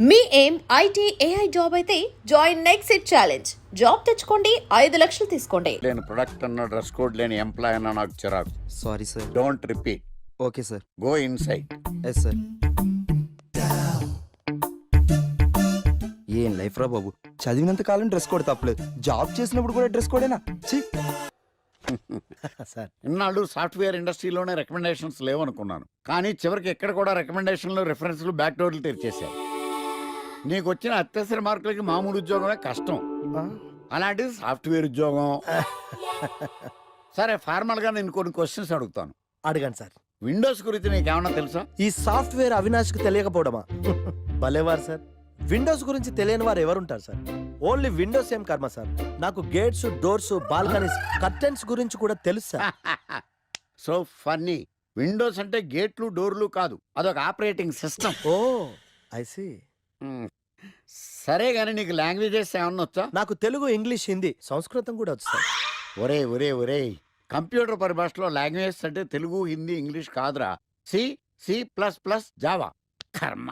మీ ఏం IT AI job అయితే join next it challenge. Job తెచ్చుకోండి, 5 లక్షలు తీసుకోండి. లేని ప్రొడక్ట్ అన్న డ్రెస్ కోడ్ లేని ఎంప్లాయ్ అన్న నాకు చిరాకు. Sorry sir. Don't repeat. Okay sir. Go inside. Yes sir. ఏం లైఫ్ రా బాబు, చదివినంత కాలం డ్రెస్ కోడ్ తప్పలేదు, జాబ్ చేసినప్పుడు కూడా డ్రెస్ కోడేనా? సార్ ఇన్నాళ్ళు సాఫ్ట్వేర్ ఇండస్ట్రీలోనే రికమెండేషన్స్ లేవనుకున్నాను, కానీ చివరికి ఎక్కడ కూడా రికమెండేషన్లు రిఫరెన్స్లు బ్యాక్ డోర్లు తెరిచేశారు. నీకు వచ్చిన అత్యవసర మార్కులకి మామూలు ఉద్యోగమే కష్టం, అలాంటిది సాఫ్ట్వేర్ ఉద్యోగం. సరే, ఫార్మల్ గా నేను కొన్ని క్వశ్చన్స్ అడుగుతాను. అడగండి సార్. విండోస్ గురించి నీకేమన్నా తెలుసా? ఈ సాఫ్ట్వేర్ అవినాష్కి తెలియకపోవడమా? భలేవారు సార్. విండోస్ గురించి తెలియని వారు ఎవరుంటారు సార్? ఓన్లీ విండోస్ ఏం కర్మ సార్, నాకు గేట్స్, డోర్స్, బాల్కనీస్, కర్టెన్స్ గురించి కూడా తెలుసు సార్. So funny. విండోస్ అంటే గేట్లు డోర్లు కాదు, అదొక operating system. Oh I see. సరే గానీ నీకు లాంగ్వేజెస్ ఏమన్నా వచ్చా? నాకు తెలుగు, ఇంగ్లీష్, హిందీ, సంస్కృతం కూడా వచ్చు సార్. ఒరే ఒరే ఒరే, కంప్యూటర్ పరిభాషలో లాంగ్వేజెస్ అంటే తెలుగు, హిందీ, ఇంగ్లీష్ కాదురా. C, C plus plus, Java. కర్మ.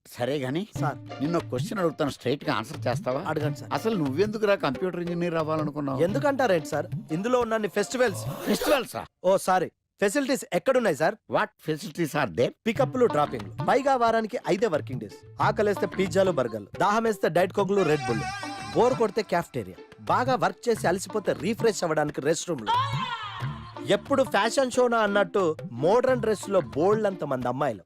సరే గాని సార్ నిన్న క్వశ్చన్ అడుగుతాను, స్ట్రైట్ గా ఆన్సర్ చేస్తావా? అడగండి సార్. అసలు నువ్వెందుకురా కంప్యూటర్ ఇంజనీర్ అవ్వాలనుకున్నావు? ఎందుకంటారేంటి సార్, ఇందులో ఉన్న ఫెస్టివల్స్. ఫెస్టివల్సా? ఓ సారీ, ఫెసిలిటీస్ ఎక్కడున్నాయి sir? What facilities are there? పికప్లు, డ్రాపింగ్లు, పైగా వారానికి 5 వర్కింగ్ డేస్. ఆకలేస్తే పిజ్జాలు, బర్గర్లు, దాహం వేస్తే డైట్ కోక్లు, రెడ్ బుల్, బోర్ కొడితే క్యాఫ్టేరియా, బాగా వర్క్ చేసి అలసిపోతే రీఫ్రెష్ అవ్వడానికి రెస్ట్ రూమ్లు. ఎప్పుడు ఫ్యాషన్ షోనా అన్నట్టు మోడర్న్ డ్రెస్ లో బోల్డ్ అంత మంది అమ్మాయిలు.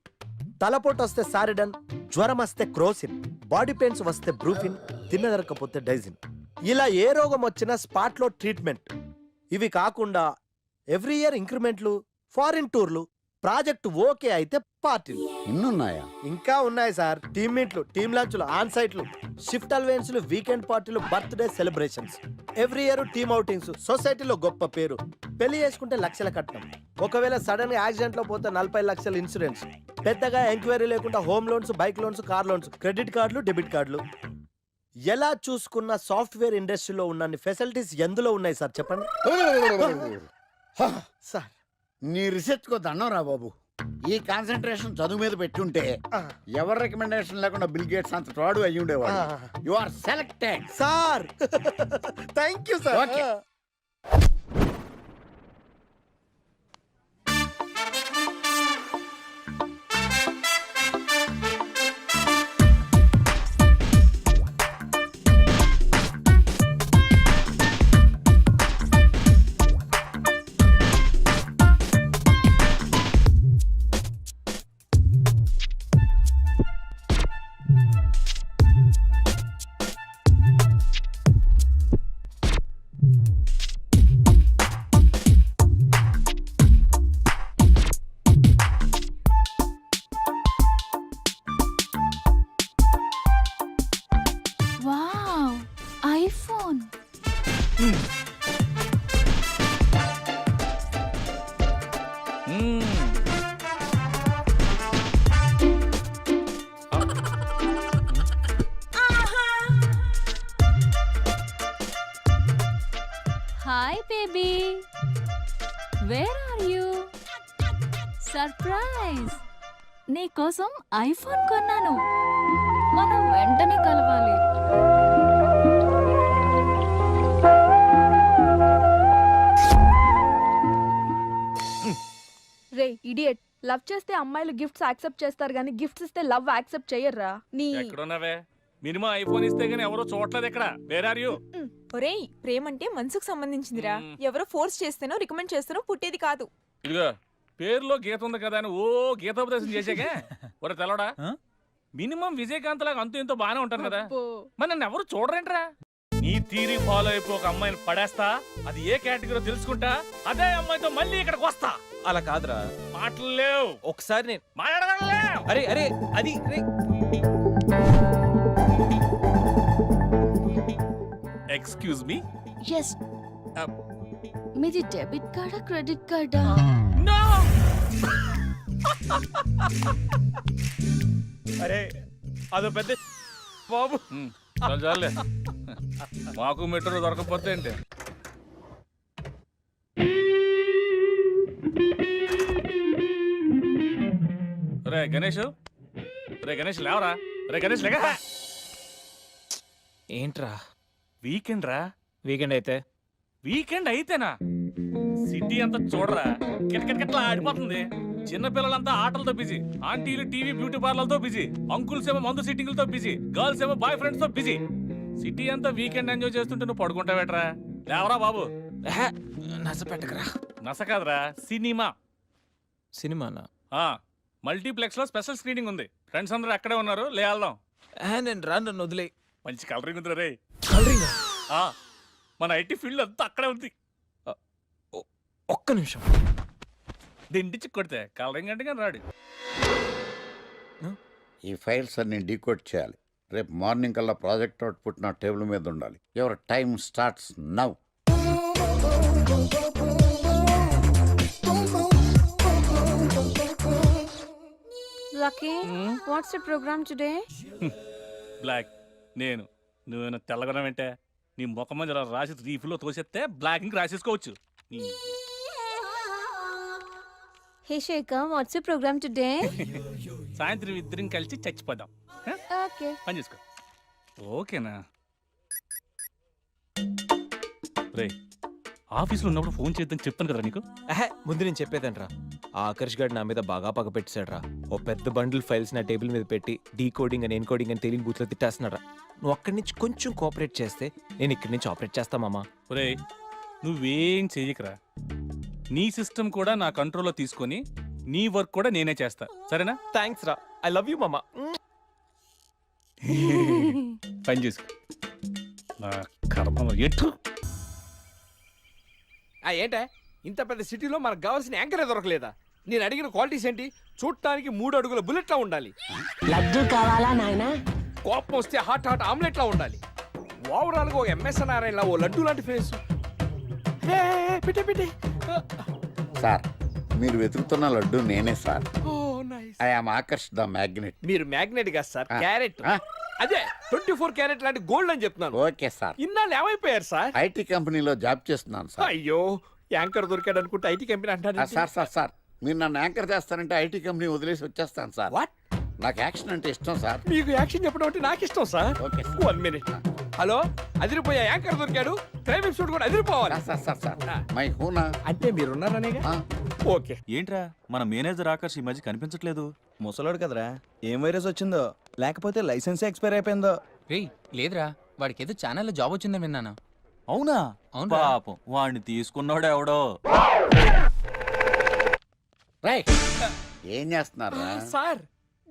తలపోటు వస్తే సారిడన్, జ్వరం వస్తే క్రోసిన్, బాడీ పెయిన్స్ వస్తే బ్రూఫిన్, తిన్నదరకపోతే డైజిన్. ఇలా ఏ రోగం వచ్చినా స్పాట్ లో ట్రీట్మెంట్. ఇవి కాకుండా ఎవ్రీ ఇయర్ ఇంక్రిమెంట్లు, ఫారిన్ టూర్లు, ప్రాజెక్ట్ ఓకే అయితే పార్టీలు. ఇన్నున్నాయా? ఇంకా ఉన్నాయి సార్. టీమ్ మీట్లు, టీమ్ లంచ్లు, ఆన్ సైట్లు, షిఫ్ట్ అలవెన్స్లు, వీకెండ్ పార్టీలు, birthday celebrations, every year team outings, సొసైటీలో గొప్ప పేరు, పెళ్లి చేసుకుంటే లక్షల కట్నం, ఒకవేళ సడన్ గా యాక్సిడెంట్ లో పోతే 40 లక్షల ఇన్సూరెన్స్, పెద్దగా ఎంక్వైరీ లేకుండా home loans, bike loans, car loans, credit కార్డులు, డెబిట్ కార్డులు. ఎలా చూసుకున్న సాఫ్ట్వేర్ ఇండస్ట్రీలో ఉన్న ఫెసిలిటీస్ ఎందులో ఉన్నాయి సార్ చెప్పండి. సార్ నీ రీసెర్చ్ కో దండం రా బాబు. ఈ కాన్సన్ట్రేషన్ చదువు మీద పెట్టుంటే ఎవరి రికమెండేషన్ లేకుండా బిల్ గేట్స్ అంత ఫ్రాడ్ అయ్యి ఉండేవాడు. You are selected sir. Thank you sir. Okay. Wow, iPhone. Hi baby, where are you? Surprise, నీకోసం ఐఫోన్ కొన్నాను, మనం వెంటనే కలవాలి. రే ఇడియట్, లవ్ చేస్తే అమ్మాయిలు గిఫ్ట్స్ యాక్సెప్ట్ చేస్తారు గానీ గిఫ్ట్స్ ఇస్తే లవ్ యాక్సెప్ట్ చెయ్యర్రా. నీ ఎక్కడున్నావే? మినిమం ఐఫోన్ ఇస్తే గానీ ఎవరో చూడలేదు ఇక్కడ. Where are you? ఒరేయ్, ప్రేమంటే మనసుకు సంబంధించిందిరా. ఎవరో ఫోర్స్ చేస్తేనో రికమెండ్ చేస్తేనో పుట్టేది కాదు. ఇదిగో పేరులో గీత ఉంది కదా అని ఓ గీతోపదేశం చేసాకే. ఒరే తెలవడా, మినిమం విజయకాంత్ లాగా అంతూ ఇంతో బానే ఉంటాను కదా, మరి నన్ను ఎవరు చూడరేంట్రా? నీ తీరి ఫాలో అయిపో ఒక అమ్మాయిని పడేస్తా, అది ఏ కేటగిరీ తెలుసుకుంటా, అదే అమ్మాయితో మళ్ళీ ఇక్కడికి వస్తా. అలా కాదురా, మాటలు లేవు. ఒకసారి నేను మాట్లాడలేవు. అరే అరే అది ఎక్స్క్యూజ్ మీ. ఎస్, మీది డెబిట్ కార్డా క్రెడిట్ కార్డా? నో. అరే అదో పెద్ద బాబు. చాలే, మాకు మెట్రో దొరకకపోతే ఏంటి? రే గణేష్, రే గణేష్ లేవరా, రే గణేష్ లేక. ఏంట్రా వీకెండ్ రా. వీకెండ్ అయితే వీకెండ్ అయితేనా? సిటీ అంతా చూడరా, కిటకిటకిట్లా ఆడిపోతుంది. చిన్న పిల్లలంతా ఆటలతో బిజీ, ఆంటీలు టీవీ బ్యూటీ పార్లర్తో బిజీ, అంకుల్స్ ఏమో మందు సిట్టింగ్లతో బిజీ, గర్ల్స్ ఏమో బాయ్ ఫ్రెండ్స్ తో బిజీ. సిటీ అంతా వీకెండ్ ఎంజాయ్ చేస్తుంటే నువ్వు పడుకుంటావేట్రా? లేవరా బాబు. నస పెట్టకరా. నస కాదురా, సినిమా. సినిమానా? మల్టీప్లెక్స్ లో స్పెషల్ స్క్రీనింగ్ ఉంది. ఫ్రెండ్స్ అందరూ అక్కడే ఉన్నారు, లే వెళ్దాం. నేను రాను, నన్ను వదిలే. మంచి కలరింగ్ ఉంది రే. కలరింగ్? మన ఐటీ ఫీల్డ్ అంతా అక్కడే ఉంది. ఒక్క నిమిషం. దిండిచి కొడితే కలరింగ్ అంటే కానీ రాడు. ఈ ఫైల్స్ అన్ని డీకోడ్ చేయాలి. రేపు మార్నింగ్ కల్లా ప్రాజెక్ట్ అవుట్పుట్ నా టేబుల్ మీద ఉండాలి. Your time starts now. Lucky what's the programme today? Black నేను, నువ్వేనా తెల్లగొన వెంటే నీ ముఖం మీద ఇలా రాసి రీఫ్లో తోసేస్తే బ్లాక్ ఇంక్ రాసేసుకోవచ్చు. Hey Shekhar what's the programme today? సాయంత్రం ఇద్దరం కలిసి చచ్చిపోదాం. ఓకే. పని చేసుకో. ఓకేనా? రే ఆఫీస్లో ఉన్నప్పుడు ఫోన్ చేద్దాం చెప్తాను కదా నీకు. ముందు నేను చెప్పేదంట్రా, ఆ ఆకర్ష్ గారు నా మీద బాగా పగ పెట్టాడురా. ఓ పెద్ద బండిల్ ఫైల్స్ నా టేబుల్ మీద పెట్టి డీకోడింగ్ అని ఎన్కోడింగ్ అని తెలియని బూత్లో తిట్టేస్తున్నారా. నువ్వు అక్కడి నుంచి కొంచెం కోఆపరేట్ చేస్తే నేను ఇక్కడి నుంచి ఆపరేట్ చేస్తా మామా. రే నువ్వేం చెయ్యకరా. నీ సిస్టమ్ కూడా నా కంట్రోల్లో తీసుకొని నీ వర్క్ కూడా నేనే చేస్తా, సరేనా? థ్యాంక్స్ రా, ఐ లవ్ యూ మామా. పని చేసుకో. నా కర్మ ఎటు. ఏంటే ఇంత పెద్ద సిటీలో మనకు కావాల్సిన యాంకరే దొరకలేదా? నేను అడిగిన క్వాలిటీస్ ఏంటి? చూడటానికి 3 అడుగుల బుల్లెట్లా ఉండాలి, లడ్డు కావాలా నాయనా? కోపం వస్తే హాట్ హాట్ ఆమ్లెట్లా ఉండాలి, ఓవరాల్ గా ఒక ఎంఎస్ నారాయణలా ఓ లడ్డు లాంటి ఫేస్. పిటే సార్, మీరు వెతుకుతున్న లడ్డు నేనే sir. Oh nice. I am Akarsh the magnet. మీరు మ్యాగ్నెట్ గా సార్, క్యారెట్. అదే 24 క్యారెట్ లాంటి గోల్డ్ అని చెప్తున్నాను. Okay sir. ఇన్నాళ్ళు ఏమైపోయారు సార్? ఐటీ కంపెనీలో జాబ్ చేస్తున్నాను సార్. అయ్యో యాంకర్ దొరికాడు అనుకుంటే ఐటీ కంపెనీ అంటారు. సార్ మీరు నన్ను యాంకర్ చేస్తానంటే ఐటీ కంపెనీ వదిలేసి వచ్చేస్తాను సార్. వాట్? నాకు యాక్షన్ అంటే ఇష్టం సార్. మీకు యాక్షన్ చెప్పడం అంటే నాకు ఇష్టం sir. Okay sir. 1 minute. Hello, అదిరిపోయా యాంకర్ దొరికాడు, క్రైమ్ ఎపిసోడ్ కూడా అదిరిపోవాలి. Sir my హూనా. అంటే మీరున్నారనేగా. ఓకే. ఏంట్రా మన మేనేజర్ ఆకర్ష్ ఈ మధ్య కనిపించట్లేదు? ముసలోడు కదరా, ఏం వైరస్ వచ్చిందో, లేకపోతే లైసెన్స్ ఎక్స్పైర్ అయిపోయిందో. రేయ్ లేదురా, వాడికి ఏదో ఛానల్లో జాబ్ వచ్చిందని విన్నాను. అవునా? అవునురా. పాపం వాడిని తీసుకున్నాడు ఎవడో. రైట్. ఏం చేస్తున్నారు? సార్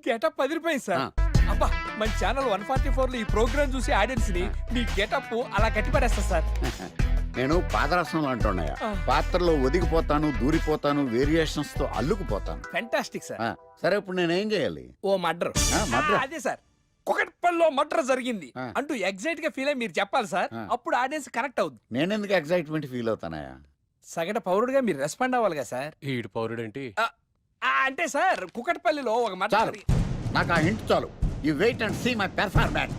గెటప్ అదిరిపోయింది సార్. అబ్బా మన ఛానల్ 144 లో ఈ ప్రోగ్రామ్ చూసి ఆడియన్స్ ని మీ గెటప్ అలా కట్టిపడేస్తా సార్. నేను పాదరసం అంటున్నాయా, పాత్రలో ఒదిగిపోతాను, దూరిపోతాను, వేరియేషన్స్ తో అల్లుకుపోతాను. Fantastic sir. సరే ఇప్పుడు నేనేం చేయాలి? ఓ మర్డర్. మర్డర్? అదే సార్, కుకట్పల్లిలో మర్డర్ జరిగింది ఆ. అంటూ ఎగ్జైట్ గా ఫీల్ అయ్యి మీరు చెప్పాలి సార్. ఆ. అప్పుడు ఆడియన్స్ కనెక్ట్ అవుద్ది. నేనెందుకు ఎక్సైట్మెంట్ ఫీల్ అవుతానయా? సగటు పౌరుడుగా మీరు రెస్పాండ్ అవ్వాలి కదా సార్. ఈడు పౌరుడేంటి? అంటే సార్ కుకట్పల్లిలో ఒక మర్డర్ చాలు, నాకు ఆ హింట్ చాలు. You wait and see my performance.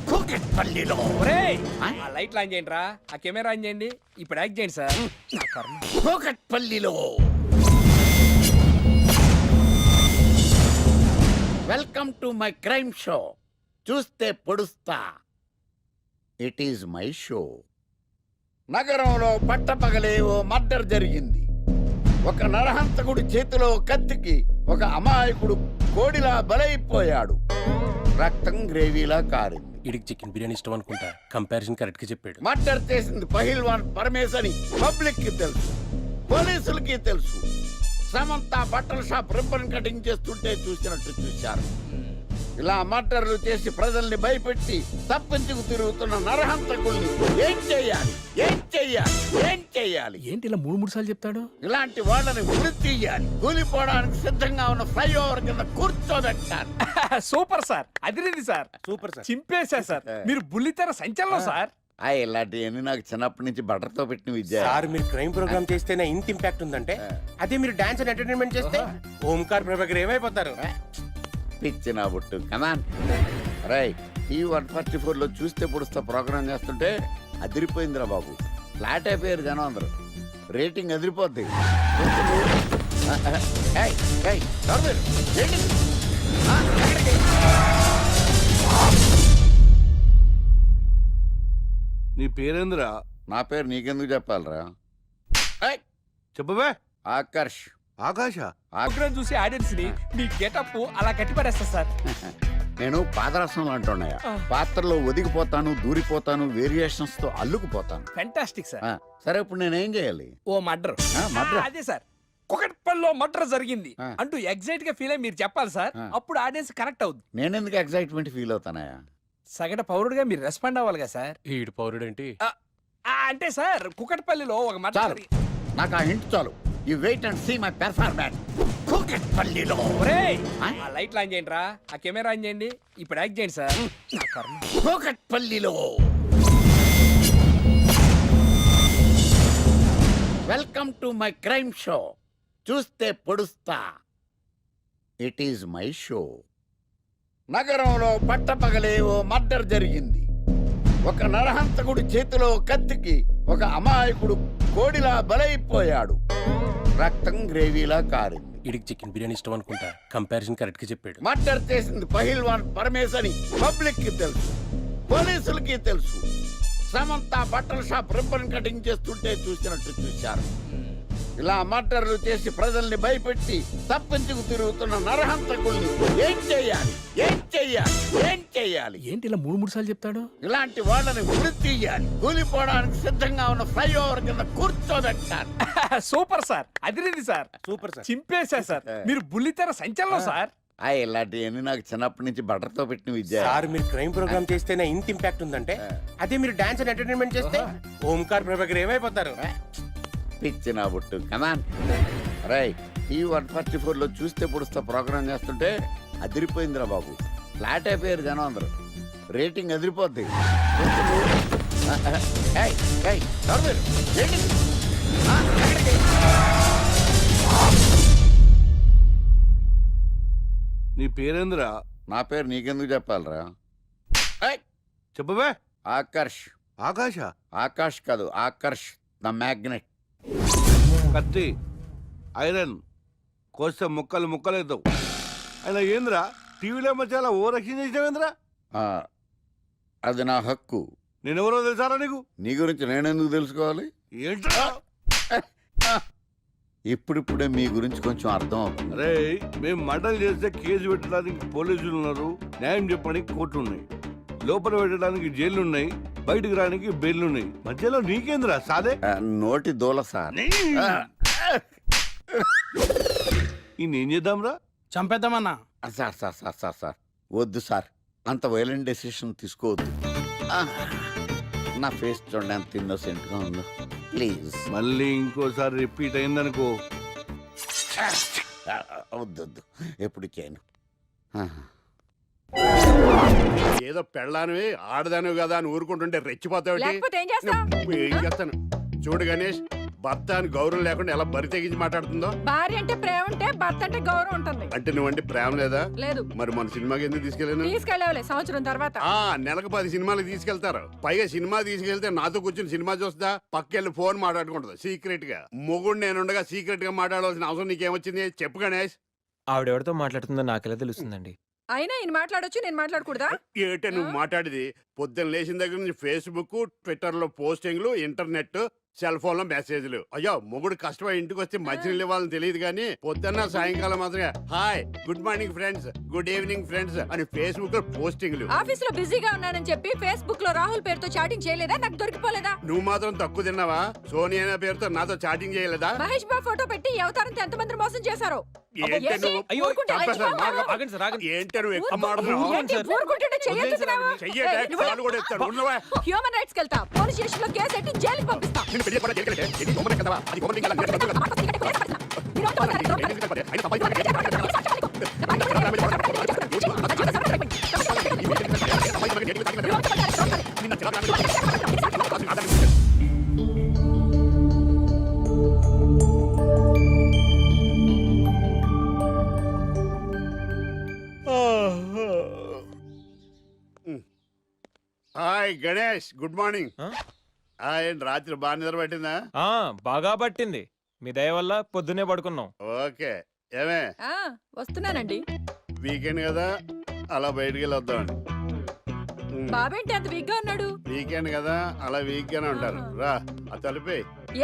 కూకట్పల్లిలో. ఒరేయ్, ఆ? ఆ లైట్లు ఆన్ చేయండి రా, ఆ కెమెరా ఆన్ చేయండి, ఇప్పుడు యాక్ట్ చేయండి సార్. నా కర్మ. కూకట్పల్లిలో. Welcome to my crime show. చూస్తే పొడుస్తా. It is my show. నగరంలో పట్టపగలే ఓ మర్డర్ జరిగింది. ఒక నరహంతకుడి చేతిలో కత్తికి ఒక అమాయకుడు కోడిలా బలైపోయాడు. రక్తం గ్రేవీలా కారింది. ఇడికి చికెన్ బిర్యానీ ఇష్టం అనుకుంటా, కంపారిజన్ కరెక్ట్ గా చెప్పాడు. మర్డర్ చేసింది పహిల్వాన్ పరమేశ్ అని పబ్లిక్ కి తెలుసు, పోలీసులకి తెలుసు. సమంత బట్టల షాప్ రిబ్బన్ కటింగ్ చేస్తుంటే చూసినట్టు చూశారు. ఇలా మర్డర్లు చేసి ప్రజల్ని భయపెట్టి తప్పించుకు తిరుగుతున్న నరహంతకుల్ని ఏం చెయ్యాలి, ఏం చెయ్యాలి, ఏం చెయ్యాలి? ఏంటి ఇలా 3 సార్లు చెప్తాడు? ఇలాంటి వాళ్ళని ఉరి తీయాలి. కూలిపోవడానికి సిద్ధంగా ఉన్న ఫ్లైఓవర్ కింద కూర్చోబెట్టాలి. సూపర్ సార్, అదిరింది సార్. Super sir. చింపేశా సార్, మీరు బుల్లితెర సంచలనం సార్. ఇలాంటివన్నీ నాకు చిన్నప్పటి నుంచి బట్టర్తో పెట్టిన విద్య. సార్ మీరు క్రైమ్ ప్రోగ్రామ్ చేస్తేనే ఇంత ఇంపాక్ట్ ఉందంటే, అదే మీరు డాన్స్ అండ్ ఎంటర్టైన్మెంట్ చేస్తే ఓంకార్ ప్రభాకర్ ఏమైపోతారు? పిచ్చిన బుట్టు కమాన్. రై ఈ 144 చూస్తే పొడుస్తా ప్రోగ్రామ్ చేస్తుంటే అదిరిపోయిందిరా బాబు. ఫ్లాట్ అయిపోయారు జనం అందరూ. రేటింగ్ అదిరిపోద్ది. ఏయ్, ఏయ్, ఎవరు మీరు? ఏంటి? నీ పేరేంద్రా? నా పేరు నీకెందుకు చెప్పాలరా? చెప్పవే. ఆకర్ష్. ఆకాశ. ప్రోగ్రామ్ చూసి ఆడియన్స్ ని నీ గెటప్ అలా కట్టిపడేస్తా సార్. నేను పాదరసం అంటున్నాయా, పాత్రలో ఒదిగిపోతాను, దూరిపోతాను, వేరియేషన్స్ తో అల్లుకుపోతాను. Fantastic sir. సరే ఇప్పుడు నేనేం చేయాలి? ఓ మర్డర్. మర్డర్? అదే సార్, కుకట్పల్లిలో మర్డర్ జరిగింది ఆ. అంటూ ఎగ్జైట్ గా ఫీల్ అయ్యి మీరు చెప్పాలి సార్. ఆ. అప్పుడు ఆడియన్స్ కనెక్ట్ అవుద్ది. నేనెందుకు ఎక్సైట్మెంట్ ఫీల్ అవుతానయా? సగటు పౌరుడిగా మీరు రెస్పాండ్ అవ్వాలి కదా సార్. ఈడు పౌరుడేంటి? అంటే సార్ కుకట్పల్లిలో ఒక మర్డర్ చాలు, నాకు ఆ హింట్ చాలు. You wait and see my performance. కూకట్పల్లిలో. ఒరేయ్, ఆ? ఆ లైట్లు ఆన్ చేయండి రా, ఆ కెమెరా ఆన్ చేయండి, ఇప్పుడు యాక్ట్ చేయండి సార్. నా కర్మ. కూకట్పల్లిలో. Welcome to my crime show. చూస్తే పొడుస్తా. It is my show. నగరంలో పట్టపగలే ఓ మర్డర్ జరిగింది. ఒక నరహంతకుడి చేతిలో కత్తికి ఒక అమాయకుడు కోడిలా బలైపోయాడు. రక్తం గ్రేవీలా కారింది. ఇడికి చికెన్ బిర్యానీ ఇష్టం అనుకుంటా, కంపారిజన్ కరెక్ట్ గా చెప్పాడు. మర్డర్ చేసింది పహిల్వాన్ పరమేశ్ అని పబ్లిక్ కి తెలుసు, పోలీసులకి తెలుసు. సమంత బట్టల షాప్ రిబ్బన్ కటింగ్ చేస్తుంటే చూసినట్టు చూశారు. ఇలా మర్డర్లు చేసి ప్రజల్ని భయపెట్టి తప్పించుకు తిరుగుతున్న నరహంతకుల్ని ఏం చెయ్యాలి, ఏం చెయ్యాలి, ఏం చెయ్యాలి? ఏంటి ఇలా మూడు సార్లు చెప్తాడు? ఇలాంటి వాళ్ళని ఉరి తీయాలి. కూలిపోవడానికి సిద్ధంగా ఉన్న ఫ్లైఓవర్ కింద కూర్చోబెట్టాలి. సూపర్ సార్, అదిరింది సార్. Super sir. చింపేశా సార్, మీరు బుల్లితెర సంచలనం సార్. ఇలాంటివన్నీ నాకు చిన్నప్పటి నుంచి బట్టర్తో పెట్టిన విద్య. సార్ మీరు క్రైమ్ ప్రోగ్రామ్ చేస్తేనే ఇంత ఇంపాక్ట్ ఉందంటే, అదే మీరు డాన్స్ అండ్ ఎంటర్టైన్మెంట్ చేస్తే ఓంకార్ ప్రభాకర్ ఏమైపోతారు? పిచ్చి నా బుట్టు కమాన్. రై ఈ 144 లో చూస్తే పొడుస్తా ప్రోగ్రామ్ చేస్తుంటే అదిరిపోయిందిరా బాబు. ఫ్లాట్ అయిపోయారు జనం అందరూ. రేటింగ్ అదిరిపోద్ది. ఏయ్, ఏయ్, ఎవరు మీరు? ఏంటి? ఎక్కడికి? నీ పేరేంద్రా? నా పేరు నీకెందుకు చెప్పాలరా? చెప్పవే. ఆకర్ష్. ఆకాశ. ఆకాష్ కాదు, ఆకర్ష్ ద మ్యాగ్నెట్. కత్తి, ఐరన్ కోస్తే ముక్కలు ముక్కలేద్దావు. అయినా ఏంద్రా టీవీలో చాలా ఓ రక్షణ చేసినావేంద్రా? అది నా హక్కు. నేనెవరో తెలుసారా నీకు? నీ గురించి నేనెందుకు తెలుసుకోవాలి? ఏంట్రా? ఇప్పుడిప్పుడే మీ గురించి కొంచెం అర్థం అవుతుంది. అరే, మేము మర్డర్ చేస్తే కేసు పెట్టడానికి పోలీసులు ఉన్నారు, న్యాయం చెప్పడానికి కోర్టు ఉన్నాయి, లోపల పెట్టడానికి జైలు ఉన్నాయి, బయటకు రానికి బెయిల్ ఉన్నాయి. మధ్యలో నీకేంద్రా సాదే? నోటి దూల సార్. ఏం చేద్దాంరా? చంపేద్దామన్నా. Sir sir sir sir sir వద్దు సార్, అంత వైలెంట్ డెసిషన్ తీసుకోవద్దు. నా ఫేస్ చూడండి ఎంత ఇన్నోసెంట్గా ఉందో. ప్లీజ్ మళ్ళీ ఇంకోసారి రిపీట్ అయిందనుకో. వద్దు వద్దు, ఎప్పుడు చేయను. ఏదో పెళ్ళానివి ఆడదానివి కదా అని ఊరుకుంటుంటే రెచ్చిపోతావు. ఏం చేస్తాను చూడు గణేష్, భర్త అని గౌరవం లేకుండా ఎలా బరి తెగించి మాట్లాడుతుందో. భార్య అంటే ప్రేమ ఉంటే భర్త అంటే గౌరవం ఉంటుంది. అంటే నువ్వంటే ప్రేమ లేదా? లేదు. మరి మన సినిమాకి ఎందుకు తీసుకెళ్ళాను? తీసుకెళ్ళవలే సంవత్సరం తర్వాత. నెలకు 10 సినిమాలకు తీసుకెళ్తారు. పైగా సినిమా తీసుకెళ్తే నాతో కూర్చొని సినిమా చూస్తా, పక్కెళ్ళి ఫోన్ మాట్లాడుకుంటుంది సీక్రెట్ గా. మొగుడు నేనుండగా సీక్రెట్ గా మాట్లాడాల్సిన అవసరం నీకేమొచ్చింది చెప్పు గణేష్. ఆవిడెవరితో మాట్లాడుతుందో నాకెలా తెలుస్తుందండి? అయినా ఈయన మాట్లాడొచ్చు, నేను మాట్లాడకూడదా? ఏటే నువ్వు మాట్లాడేది? పొద్దున్న లేచిన దగ్గర నుంచి ఫేస్బుక్, ట్విట్టర్ లో పోస్టింగ్లు, ఇంటర్నెట్, సెల్ ఫోన్ లో మెసేజ్లు. అయ్యో మొగుడు కష్టమై ఇంటికి వస్తే మంచినీళ్ళు ఇవ్వాలని తెలియదు కానీ పొద్దున్న సాయంకాలం మాత్రమే hi, good morning friends, good evening friends అని ఫేస్బుక్ లో పోస్టింగ్లు. ఆఫీస్ లో బిజీగా ఉన్నానని చెప్పి ఫేస్బుక్ లో రాహుల్ పేరుతో చాటింగ్ చేయలేదా? నాకు దొరికిపోలేదా? నువ్వు మాత్రం తక్కువ తిన్నావా? సోనియా అనే పేరుతో నాతో చాటింగ్ చేయలేదా? మహేష్ బాబు ఫోటో పెట్టి ఈ అవతారంతో ఎంతమంది మోసం చేశారు? ఏంటి నువ్వు? ఏంటి నువ్వు ఎక్కువ మాట్లాడుతున్నావు? చెయ్యటే కాలు కూడా ఎత్తాను. ఉన్నవా? హ్యూమన్ రైట్స్ వెళ్తా, పోలీస్ స్టేషన్ లో కేసు పెట్టి జైలుకి పంపిస్తా. Hi Ganesh, good morning. రాత్రి బాగా నిద్ర పట్టిందా? బాగా పట్టింది. మీ దయ వల్ల పొద్దునే పడుకున్నాం. ఓకే, ఏమే వస్తున్నానండి. వీకెండ్ కదా అలా బయటికి వెళ్ళొద్దామని. బాబేంటి అంత వీక్ గా ఉన్నాడు? వీకెండ్ కదా అలా వీక్ గానే ఉంటారు. రా ఆ తలిపే.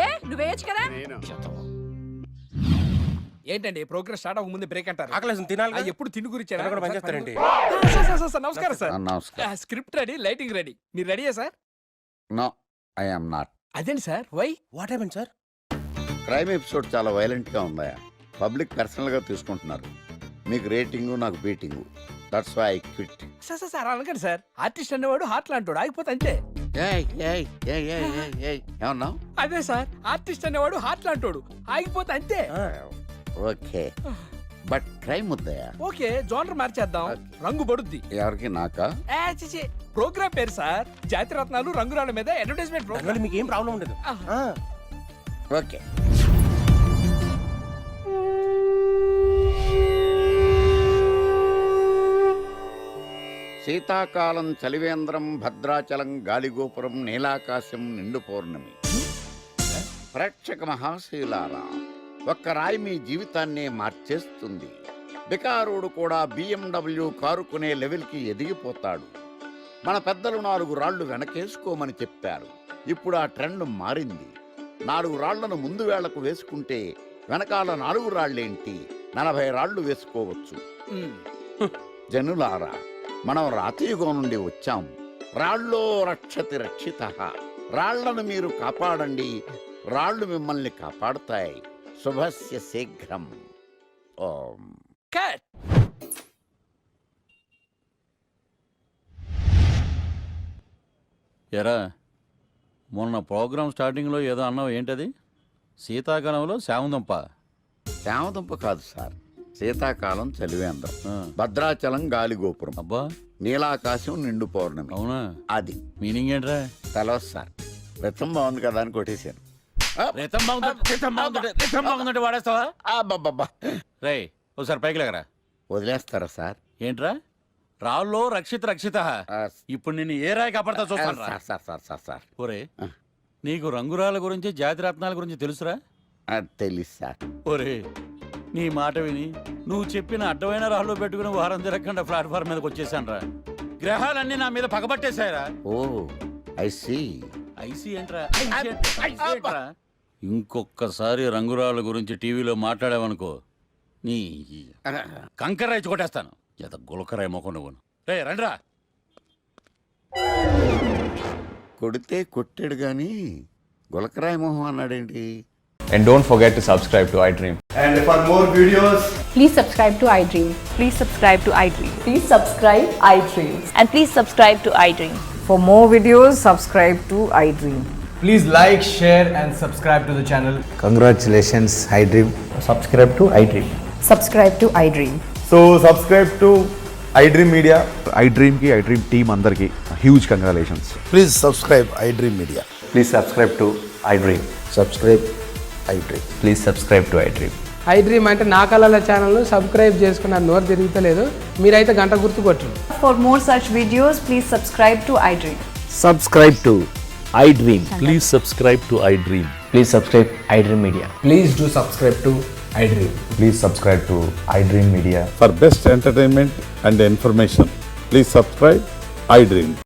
ఏ నువ్వేయచ్చు కదా? నేను ఏంటండి ప్రోగ్రెస్ స్టార్ట్ అవ్వక ముందు బ్రేక్ అంటారు? ఆకలేసం తినాలి కదా? ఎప్పుడు తిని గురించి ఎవరు కూడా పనిచేస్తారేంటి? నమస్కారం సార్. నమస్కారం. Script ready, lighting ready. మీరు రెడీయా sir? No I am not. అదేంటి sir, why? What happen sir? Crime episode చాలా వైలెంట్ గా ఉందా? పబ్లిక్ పర్సనల్ గా తీసుకుంటున్నారు. మీకు రేటింగు, నాకు beating. That's why I quit. Sir అనకండి సార్. ఆర్టిస్ట్ అనేవాడు హార్ట్ లాంటాడు, ఆగిపోతే అంతే. ఏమన్నా? అదే సార్, ఆర్టిస్ట్ అనేవాడు హార్ట్ లాంటాడు, ఆగిపోతే అంతే. ఓకే, బట్ క్రైమ్ వద్దయా? ఓకే, జోనర్ మార్చేద్దాం. రంగు పడుద్ది. ఎవరికి? నాకా? ప్రోగ్రామ్ పేరు సార్ జాతి రత్నాలు రంగురాళ్ళ మీద అడ్వర్టైజ్మెంట్ ప్రోగ్రామ్. మీకు ఏం ప్రాబ్లం ఉండదు. ఓకే. శీతాకాలం చలివేంద్రం, భద్రాచలం గాలిగోపురం, నీలాకాశం, నిండు పౌర్ణమి. ప్రేక్షక మహాశయులారా, ఒక్క రాయి మీ జీవితాన్నే మార్చేస్తుంది. బికారుడు కూడా BMW కారు కొనే లెవెల్కి ఎదిగిపోతాడు. మన పెద్దలు 4 రాళ్లు వెనకేసుకోమని చెప్పారు. ఇప్పుడు ఆ ట్రెండ్ మారింది. 4 రాళ్లను ముందు వేళ్లకు వేసుకుంటే వెనకాల 4 రాళ్లేంటి 40 రాళ్లు వేసుకోవచ్చు. జనులారా, మనం రాతియుగం నుండి వచ్చాం. రాళ్ళో రక్షతి రక్షితః. రాళ్లను మీరు కాపాడండి, రాళ్ళు మిమ్మల్ని కాపాడుతాయి. శుభస్య శీఘ్రం. ఓం. కట్. ఎరా, మొన్న ప్రోగ్రామ్ స్టార్టింగ్లో ఏదో అన్నావు, ఏంటది? శీతాకాలంలో శామందంప. శామదుంప కాదు సార్, శీతాకాలం చలివేంద్రం, భద్రాచలం గాలిగోపురం, అబ్బా, నీలాకాశం, నిండు పౌర్ణమి. అవునా? అది మీనింగ్ ఏంట్రా? తెలవదు సార్. రతం బాగుంది కదా అని కొట్టేశాను. వాడేస్తావా? అబ్బబ్బబ్బా. రే, ఒకసారి పైకి లేకరా. వదిలేస్తారా సార్? ఏంట్రా? రాళ్ళో రక్షిత. ఇప్పుడు నిన్ను ఏ రాయి కాపాడతా చూస్తాను. సార్ ఒరే, నీకు రంగురాల గురించి, జాతి రత్నాల గురించి తెలుసురా? తెలుసు సార్. ఒరే, నీ మాట విని నువ్వు చెప్పిన అడ్డమైన రాళ్ళు పెట్టుకుని వారం తిరగకుండా ప్లాట్ఫామ్ మీదకి వచ్చేసాను రా. గ్రహాలన్నీ నా మీద పగబట్టేశాయరా. ఓ ఐ సీ. ఐసీ ఏంట్రా? ఇంకొక్కసారి రంగురాళ్ళ గురించి టీవీలో మాట్లాడావనుకో, నీ కంకర్రాయి కొట్టేస్తాను. ఎంత గులకరాయి మొక్క నువ్వు. రే రండ్రా. కొడితే కొట్టాడు గాని గులకరాయి మొహం అన్నాడేంటి? And don't forget to subscribe to iDream. And for more videos, Please subscribe to iDream. Please subscribe to iDream. Please subscribe iDream. And please subscribe to iDream. For more videos, subscribe to iDream. please like, share and subscribe to the channel. Congratulations, iDream. Subscribe to iDream. Subscribe to iDream. So subscribe to iDream Media. iDream ki iDream team andarki huge congratulations. Please subscribe iDream Media. Please subscribe to iDream. Subscribe iDream. Please subscribe to iDream. iDream అంటే నా కళల channel subscribe చేసుకున్న నోరు తిరుగుతలేదు. మీరైతే గంట గుర్తు కొట్టండి. For more such videos, please subscribe to iDream. Subscribe to iDream. Please subscribe to iDream. Please subscribe iDream Media. Please do subscribe to iDream. Please subscribe to iDream Media. For best entertainment and information, please subscribe iDream.